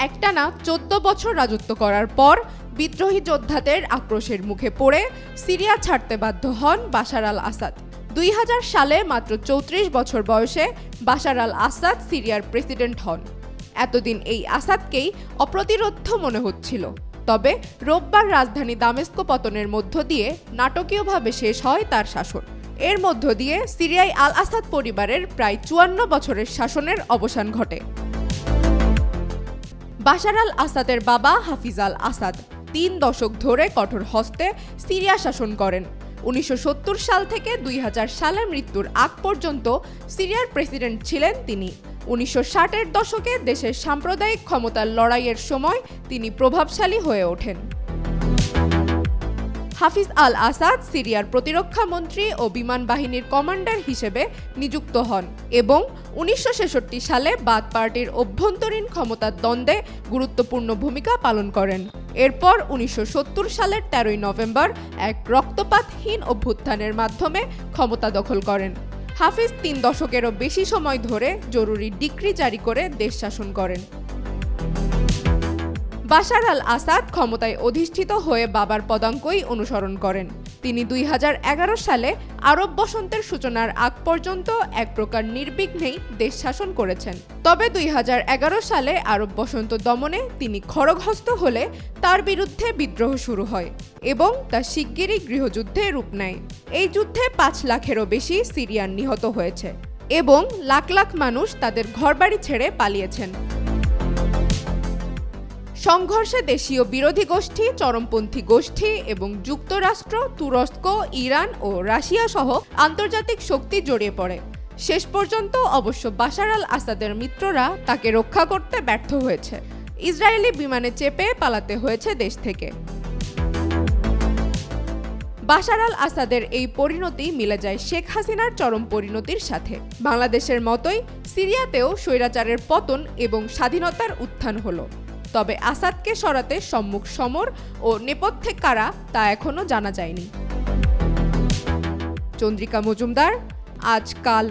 একটানা ১৪ বছর রাজত্ব করার পর বিদ্রোহী যোদ্ধাদের আক্রোশের মুখে পড়ে সিরিয়া ছাড়তে বাধ্য হন বাশার আল আসাদ। ২০০০ সালে মাত্র ৩৪ বছর বয়সে বাশার আল আসাদ সিরিয়ার প্রেসিডেন্ট হন। এতদিন এই আসাদকেই অপ্রতিরোধ্য মনে হচ্ছিল। তবে রোববার রাজধানী দামেস্ক পতনের মধ্য দিয়ে নাটকীয়ভাবে শেষ হয় তার শাসন। এর মধ্য দিয়ে সিরিয়ায় আল আসাদ পরিবারের প্রায় ৫৪ বছরের শাসনের অবসান ঘটে। বাশার আল আসাদের বাবা হাফিজ আল আসাদ ৩ দশক ধরে কঠোর হস্তে সিরিয়া শাসন করেন। ১৯৭০ সাল থেকে ২০০০ সালে মৃত্যুর আগ পর্যন্ত সিরিয়ার প্রেসিডেন্ট ছিলেন তিনি। ১৯৬০-এর দশকে দেশের সাম্প্রদায়িক ক্ষমতার লড়াইয়ের সময় তিনি প্রভাবশালী হয়ে ওঠেন। হাফিজ আল আসাদ সিরিয়ার প্রতিরক্ষা মন্ত্রী ও বিমান বাহিনীর কমান্ডার হিসেবে নিযুক্ত হন এবং ১৯৬৬ সালে বাথ পার্টির অভ্যন্তরীণ ক্ষমতার দ্বন্দ্বে গুরুত্বপূর্ণ ভূমিকা পালন করেন। এরপর ১৯৭০ সালের ১৩ই নভেম্বর এক রক্তপাতহীন অভ্যুত্থানের মাধ্যমে ক্ষমতা দখল করেন। হাফিজ ৩ দশকেরও বেশি সময় ধরে জরুরি ডিক্রি জারি করে দেশ শাসন করেন। বাশার আল আসাদ ক্ষমতায় অধিষ্ঠিত হয়ে বাবার পদাঙ্কই অনুসরণ করেন। তিনি ২০১১ সালে আরব বসন্তের সূচনার আগ পর্যন্ত এক প্রকার নির্বিঘ্নেই দেশ শাসন করেছেন। তবে ২০১১ সালে আরব বসন্ত দমনে তিনি খড়গহস্ত হলে তার বিরুদ্ধে বিদ্রোহ শুরু হয় এবং তা শিগগিরই গৃহযুদ্ধে রূপ নেয়। এই যুদ্ধে ৫ লাখেরও বেশি সিরিয়ান নিহত হয়েছে এবং লাখ লাখ মানুষ তাদের ঘরবাড়ি ছেড়ে পালিয়েছেন। সংঘর্ষে দেশীয় বিরোধী গোষ্ঠী, চরমপন্থী গোষ্ঠী এবং যুক্তরাষ্ট্র, তুরস্ক, ইরান ও রাশিয়া সহ আন্তর্জাতিক শক্তি জড়িয়ে পড়ে। শেষ পর্যন্ত অবশ্য বাশার আল আসাদের মিত্ররা তাকে রক্ষা করতে ব্যর্থ হয়েছে। ইসরায়েলি বিমানে চেপে পালাতে হয়েছে দেশ থেকে। বাশার আল আসাদের এই পরিণতি মিলে যায় শেখ হাসিনার চরম পরিণতির সাথে। বাংলাদেশের মতোই সিরিয়াতেও স্বৈরাচারের পতন এবং স্বাধীনতার উত্থান হলো। তবে আসাদকে সরাতে সম্মুখ সমর ও নেপথ্যে কারা তা এখনো জানা যায়নি। চন্দ্রিকা মজুমদার, আজকাল।